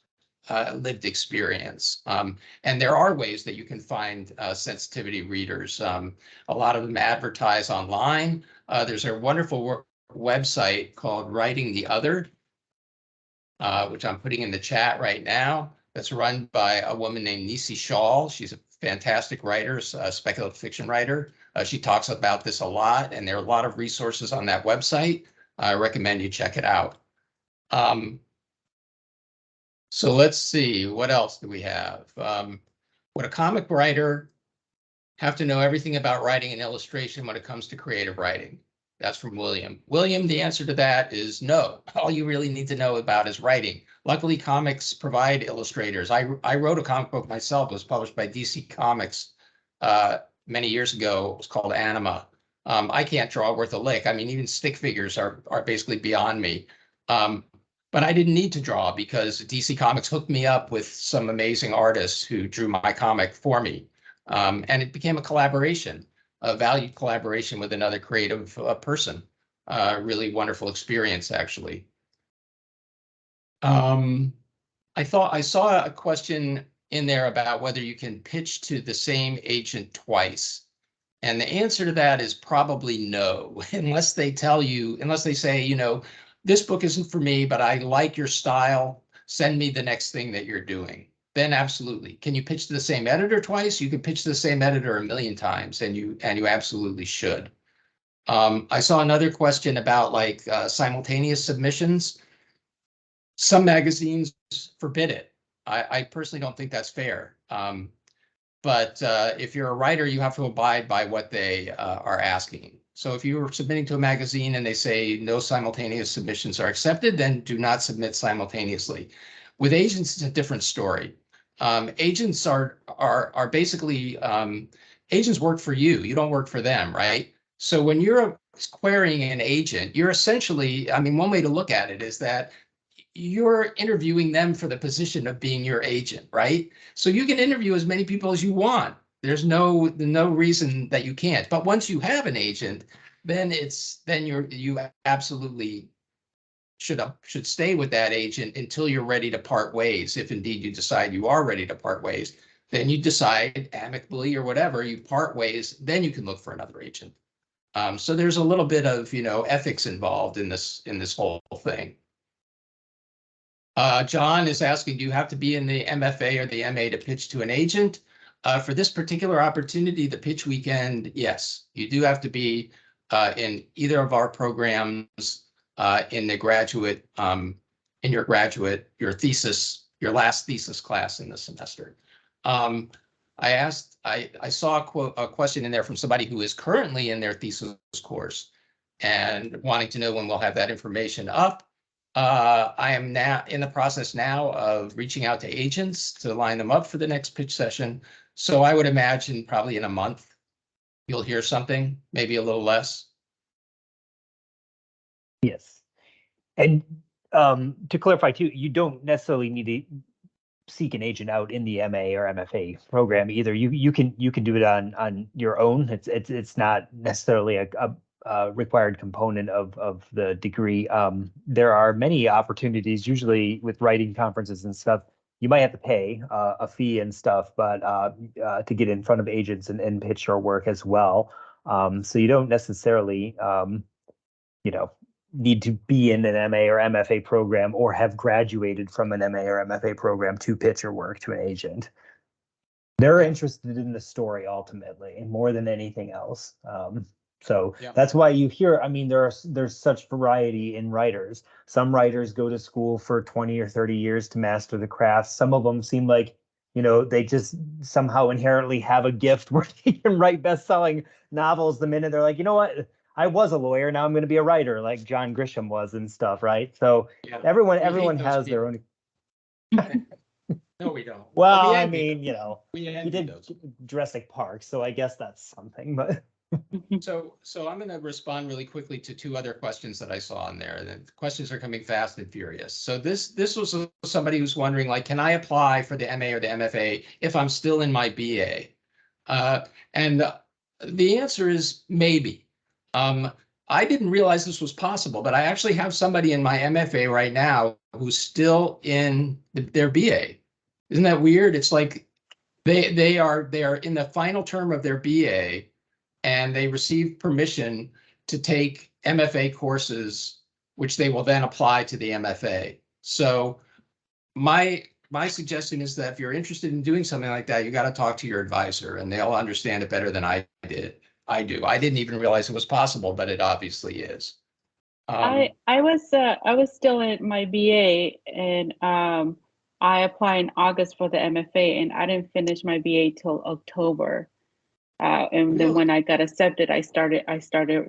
lived experience. And there are ways that you can find sensitivity readers. A lot of them advertise online. There's a wonderful website called Writing the Other, which I'm putting in the chat right now. That's run by a woman named Nisi Shawl. She's a fantastic writer, a speculative fiction writer. She talks about this a lot, and there are a lot of resources on that website. I recommend you check it out. So let's see, what else do we have? Would a comic writer have to know everything about writing and illustration when it comes to creative writing? That's from William. William, the answer to that is no. All you really need to know about is writing. Luckily, comics provide illustrators. I wrote a comic book myself. It was published by DC Comics many years ago. It was called Anima. I can't draw worth a lick. I mean, even stick figures are basically beyond me. But But I didn't need to draw because DC Comics hooked me up with some amazing artists who drew my comic for me. And it became a collaboration, a valued collaboration with another creative person. Really wonderful experience, actually. I thought I saw a question in there about whether you can pitch to the same agent twice. And the answer to that is probably no, unless they tell you, unless they say, you know, this book isn't for me, but I like your style. Send me the next thing that you're doing. Then absolutely. Can you pitch to the same editor twice? You can pitch to the same editor 1,000,000 times, and you absolutely should. I saw another question about like simultaneous submissions. Some magazines forbid it. I personally don't think that's fair. But if you're a writer, you have to abide by what they are asking. So if you are submitting to a magazine and they say no simultaneous submissions are accepted, then do not submit simultaneously. With agents, it's a different story. Agents are basically, agents work for you. You don't work for them, right? So when you're querying an agent, you're essentially, I mean, one way to look at it is that you're interviewing them for the position of being your agent, right? So you can interview as many people as you want. There's no reason that you can't. But once you have an agent, then you absolutely should stay with that agent until you're ready to part ways. If indeed you decide you are ready to part ways, then you decide amicably or whatever, you part ways, then you can look for another agent. So there's a little bit of, you know, ethics involved in this whole thing. John is asking, do you have to be in the MFA or the MA to pitch to an agent? For this particular opportunity, the pitch weekend, yes, you do have to be in either of our programs in the graduate, in your thesis, your last thesis class in the semester. I saw a question in there from somebody who is currently in their thesis course and wanting to know when we'll have that information up. I am now in the process now of reaching out to agents to line them up for the next pitch session. So I would imagine probably in a month, you'll hear something, maybe a little less. Yes. And to clarify too, you don't necessarily need to seek an agent out in the MA or MFA program either. You can do it on your own. It's not necessarily a required component of the degree. There are many opportunities, usually with writing conferences and stuff. You might have to pay a fee and stuff, but to get in front of agents and pitch your work as well. So you don't necessarily, you know, need to be in an MA or MFA program or have graduated from an MA or MFA program to pitch your work to an agent. They're interested in the story ultimately, more than anything else. So yeah. That's why you hear, I mean, there's such variety in writers. Some writers go to school for 20 or 30 years to master the craft. Some of them seem like, you know, they just somehow inherently have a gift where they can write best-selling novels the minute they're like, you know what, I was a lawyer, now I'm going to be a writer, like John Grisham was and stuff, right? So yeah. Everyone has their own. No, we don't. Well, I mean, you know, he did Jurassic Park, so I guess that's something, but. So I'm going to respond really quickly to two other questions that I saw in there. The questions are coming fast and furious. So this was somebody who's wondering, like, can I apply for the MA or the MFA if I'm still in my BA? And the answer is maybe. I didn't realize this was possible, but I actually have somebody in my MFA right now who's still in their BA. Isn't that weird? It's like they are in the final term of their BA. And they receive permission to take MFA courses, which they will then apply to the MFA. So my suggestion is that if you're interested in doing something like that, you got to talk to your advisor, and they'll understand it better than I do. I didn't even realize it was possible, but it obviously is. I was still in my BA, and I applied in August for the MFA, and I didn't finish my BA till October. And really? Then when I got accepted, I started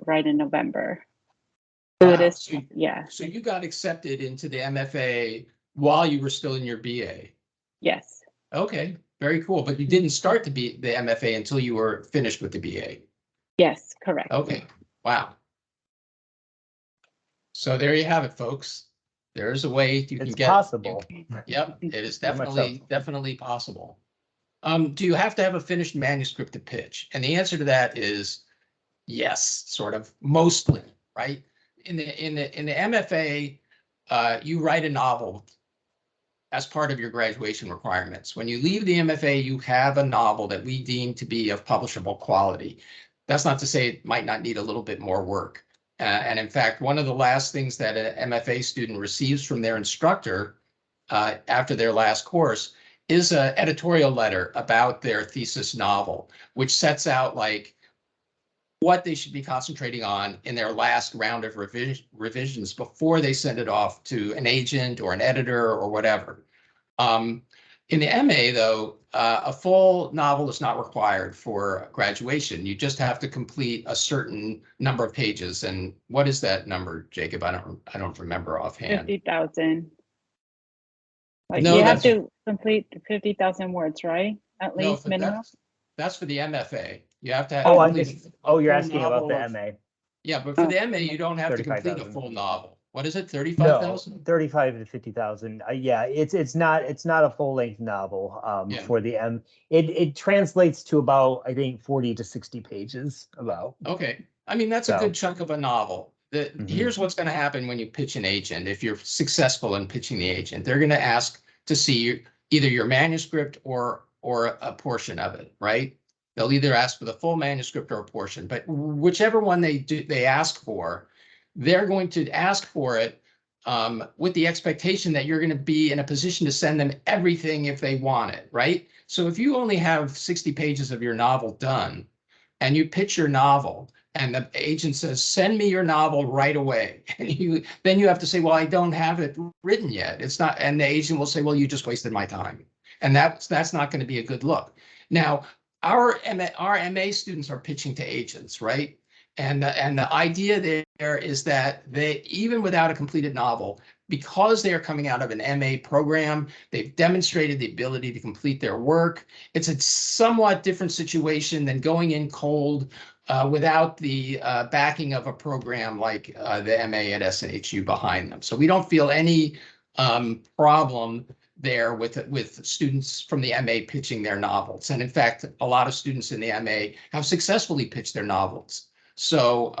right in November. So it is, yeah. So you got accepted into the MFA while you were still in your BA? Yes. Okay, very cool. But you didn't start the MFA until you were finished with the BA? Yes, correct. Okay, wow. So there you have it, folks. There's a way you can It's get. possible. Yep, it is Very much definitely possible. Do you have to have a finished manuscript to pitch? And the answer to that is yes, sort of, mostly, right? In the MFA, you write a novel as part of your graduation requirements. When you leave the MFA, you have a novel that we deem to be of publishable quality. That's not to say it might not need a little bit more work. And in fact, one of the last things that an MFA student receives from their instructor after their last course is an editorial letter about their thesis novel, which sets out like what they should be concentrating on in their last round of revisions before they send it off to an agent or an editor or whatever. In the MA, though, a full novel is not required for graduation. You just have to complete a certain number of pages. And what is that number, Jacob? I don't remember offhand. 50,000. Like No, you have to complete 50,000 words, right? At No, least minimum. that's for the MFA. You have to have. Oh, you're full asking about novel the of- MA. Yeah, but for the MA, you don't have to complete a 35,000. full novel. What is it, No, 35,000? 35 to 50,000. Yeah, it's not a full length novel. Yeah. For the M, it translates to about, I think, 40 to 60 pages. About. Okay, I mean, that's a So- good chunk of a novel. Here's what's going to happen when you pitch an agent. If you're successful in pitching the agent, they're going to ask to see either your manuscript or a portion of it, right? They'll either ask for the full manuscript or a portion, but whichever one they ask for, they're going to ask for it with the expectation that you're going to be in a position to send them everything if they want it, right? So if you only have 60 pages of your novel done and you pitch your novel and the agent says, send me your novel right away, and then you have to say, well, I don't have it written yet. It's not, and the agent will say, well, you just wasted my time. And that's not going to be a good look. Now, our MA students are pitching to agents, right? And the idea there is that they, even without a completed novel, because they are coming out of an MA program, they've demonstrated the ability to complete their work. It's a somewhat different situation than going in cold without the backing of a program like the MA at SNHU behind them. So we don't feel any problem there with students from the MA pitching their novels. And in fact, a lot of students in the MA have successfully pitched their novels. So,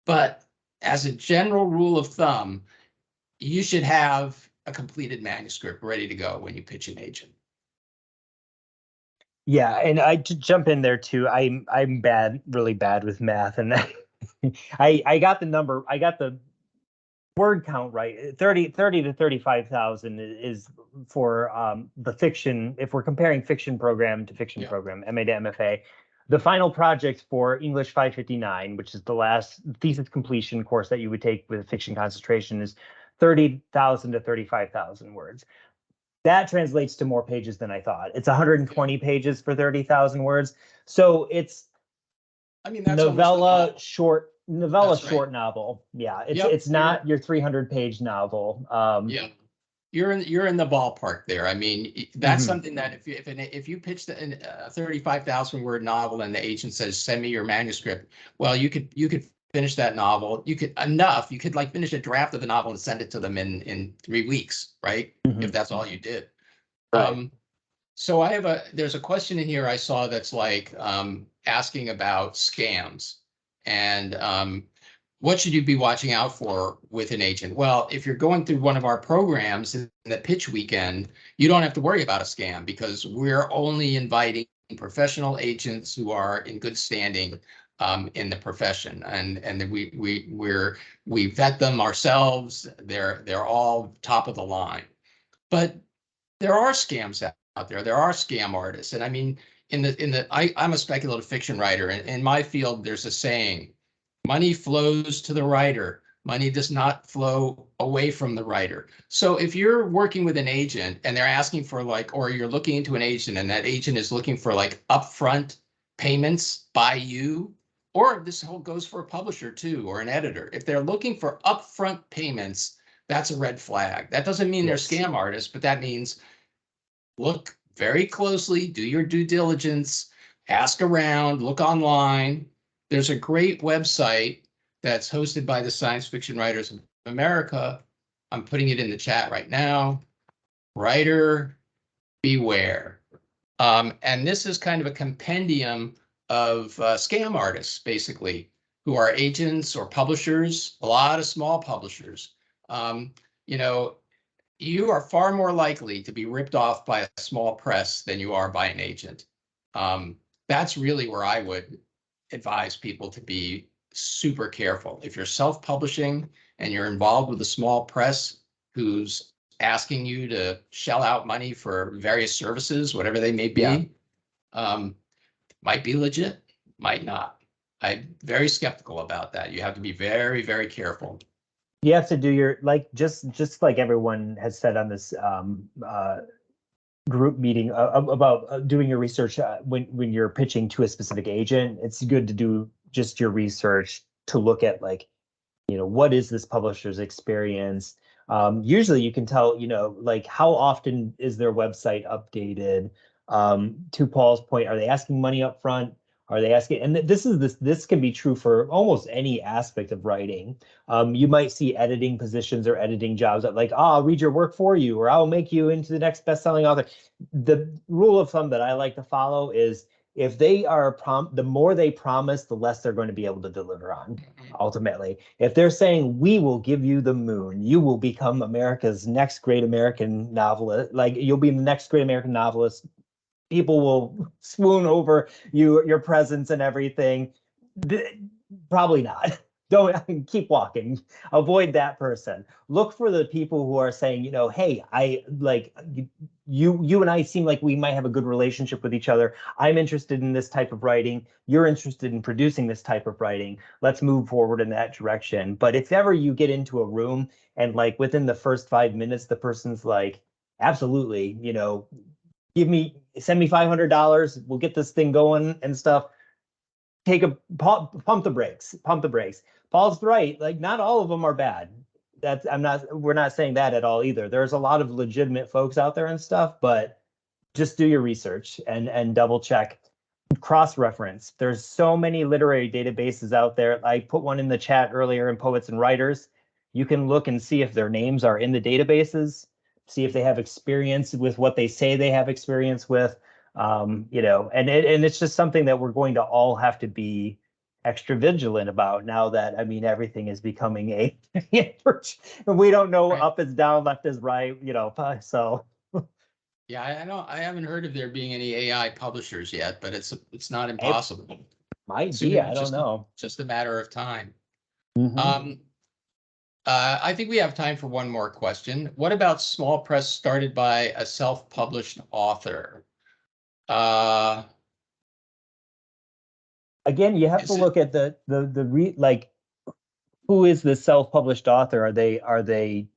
but as a general rule of thumb, you should have a completed manuscript ready to go when you pitch an agent. Yeah, and to jump in there too, I'm really bad with math, and I got the number, I got the word count right. 30 to 35,000 is for the fiction. If we're comparing fiction program to fiction program, MA to MFA, the final project for English 559, which is the last thesis completion course that you would take with fiction concentration, is 30,000 to 35,000 words. That translates to more pages than I thought. It's 120 pages for 30,000 words. So it's, I mean, that's novella short right. novel. Yeah, it's not your 300-page novel. Yeah, you're in the ballpark there. I mean, that's something that if you pitch a 35,000 word novel and the agent says, send me your manuscript, well, you could finish that novel. You could like finish a draft of the novel and send it to them in 3 weeks, right? If that's all you did. Right. So there's a question in here I saw that's like asking about scams and what should you be watching out for with an agent? Well, if you're going through one of our programs in the pitch weekend, you don't have to worry about a scam because we're only inviting professional agents who are in good standing in the profession, and we vet them ourselves. They're all top of the line, but there are scams out there. There are scam artists, and I mean, I'm a speculative fiction writer, and in my field, there's a saying: money flows to the writer. Money does not flow away from the writer. So if you're working with an agent and they're asking for or you're looking into an agent and that agent is looking for upfront payments by you, or this whole goes for a publisher too, or an editor. If they're looking for upfront payments, that's a red flag. That doesn't mean they're scam artists, but that means look very closely, do your due diligence, ask around, look online. There's a great website that's hosted by the Science Fiction Writers America, I'm putting it in the chat right now. Writer beware. And this is kind of a compendium of scam artists, basically, who are agents or publishers, a lot of small publishers. You know, you are far more likely to be ripped off by a small press than you are by an agent. That's really where I would advise people to be super careful. If you're self-publishing and you're involved with a small press who's asking you to shell out money for various services, whatever they may be, might be legit, might not. I'm very skeptical about that. You have to be very, very careful. You have to do your, like, just like everyone has said on this group meeting about doing your research when you're pitching to a specific agent. It's good to do just your research to look at, like, you know, what is this publisher's experience? Usually you can tell, you know, like, how often is their website updated? To Paul's point, are they asking money up front? Are they asking? And this can be true for almost any aspect of writing. You might see editing positions or editing jobs that, like, I'll read your work for you, or I'll make you into the next best-selling author. The rule of thumb that I like to follow is, if they are the more they promise, the less they're going to be able to deliver on. Ultimately, if they're saying, we will give you the moon, you will become America's next great American novelist, like, you'll be the next great American novelist, people will swoon over your presence and everything. Probably not. Don't keep walking. Avoid that person. Look for the people who are saying, you know, hey, I like you and I seem like we might have a good relationship with each other. I'm interested in this type of writing. You're interested in producing this type of writing. Let's move forward in that direction. But if ever you get into a room and, like, within the first 5 minutes, the person's like, absolutely, you know, send me $500, we'll get this thing going and stuff. Pump the brakes. Paul's right. Like, not all of them are bad. We're not saying that at all either. There's a lot of legitimate folks out there and stuff, but just do your research and double check, cross-reference. There's so many literary databases out there. I put one in the chat earlier in Poets and Writers. You can look and see if their names are in the databases, see if they have experience with what they say they have experience with. You know, and it's just something that we're going to all have to be extra vigilant about now that, I mean, everything is becoming a we don't know, Right. Up is down, left is right, you know, so. Yeah, I haven't heard of there being any AI publishers yet, but it's not impossible. Might Soon, be, I don't just know. just a matter of time. Mhm. I think we have time for one more question. What about small press started by a self-published author? Again, you have to look at like, who is the self-published author? Are they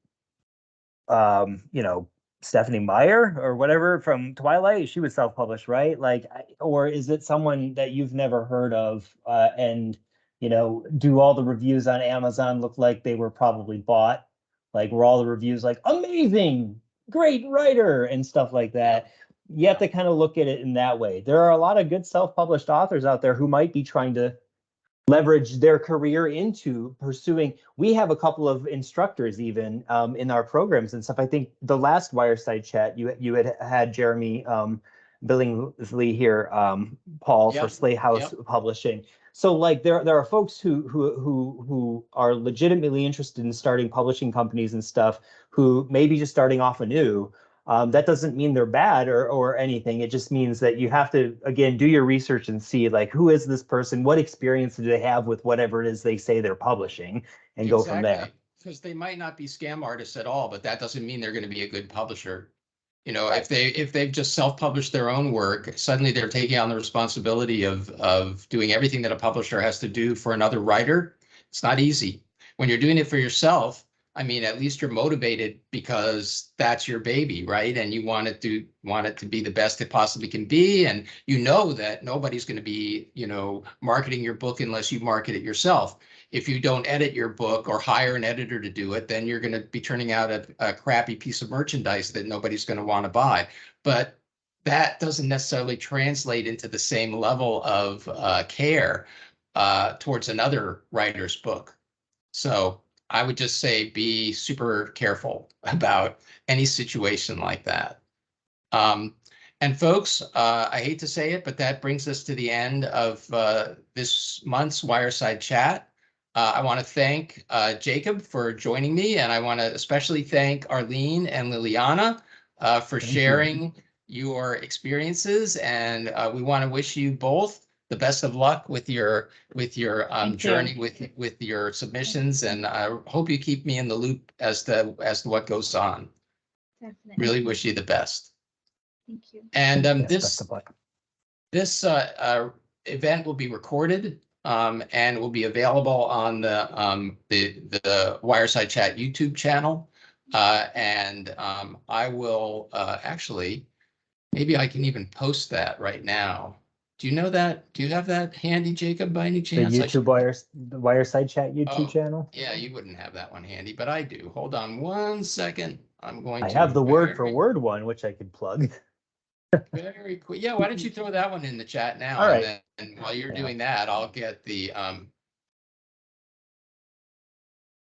you know, Stephanie Meyer or whatever from Twilight? She was self-published, right? Like, or is it someone that you've never heard of? And, you know, do all the reviews on Amazon look like they were probably bought? Like, were all the reviews like, amazing, great writer and stuff like that? You have to kind of look at it in that way. There are a lot of good self-published authors out there who might be trying to leverage their career into pursuing. We have a couple of instructors even in our programs and stuff. I think the last Wireside chat you had Jeremy Billingsley here, Paul, for Slay House Publishing. So, like, there are folks who are legitimately interested in starting publishing companies and stuff, who may be just starting off anew. That doesn't mean they're bad or anything. It just means that you have to, again, do your research and see, like, who is this person? What experience do they have with whatever it is they say they're publishing, and go from there. Because they might not be scam artists at all, but that doesn't mean they're going to be a good publisher. You know, if they've just self-published their own work, suddenly they're taking on the responsibility of doing everything that a publisher has to do for another writer. It's not easy. When you're doing it for yourself, I mean, at least you're motivated because that's your baby, right? And you want it to be the best it possibly can be. And you know that nobody's going to be, you know, marketing your book unless you market it yourself. If you don't edit your book or hire an editor to do it, then you're going to be turning out a crappy piece of merchandise that nobody's going to want to buy. But that doesn't necessarily translate into the same level of care towards another writer's book. So I would just say be super careful about any situation like that. And folks, I hate to say it, but that brings us to the end of this month's Wireside Chat. I want to thank Jacob for joining me, and I want to especially thank Arlene and Liliana for sharing your experices. And we want to wish you both the best of luck with your journey with your submissions. And I hope you keep me in the loop as to what goes on. Definitely. Really wish you the best. Thank you. And Yes, best of luck. this event will be recorded and will be available on the Wireside Chat YouTube channel. And I will actually, maybe I can even post that right now. Do you know that? Do you have that handy, Jacob, by any The chance? YouTube the Wireside Chat YouTube channel. Yeah, you wouldn't have that one handy, but I do. Hold on 1 second. I'm going to. I have the word for word one, which I could plug. Very quick. Yeah, why don't you throw that one in the chat now? All right. And then while you're doing that, I'll get the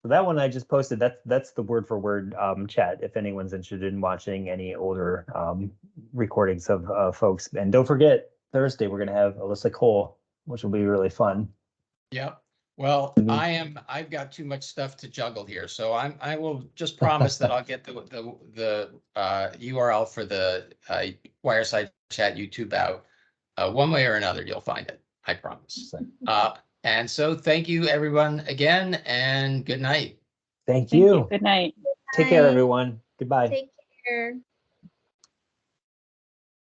So that one I just posted. That's the word for word chat. If anyone's interested in watching any older recordings of folks, and don't forget Thursday we're gonna have Alyssa Cole, which will be really fun. Yep. Well, I've got too much stuff to juggle here, so I will just promise that I'll get the URL for the Wireside Chat YouTube out. One way or another, you'll find it. I promise. And so thank you everyone again, and good night. Thank you. Good night. Take care, everyone. Goodbye. Take care.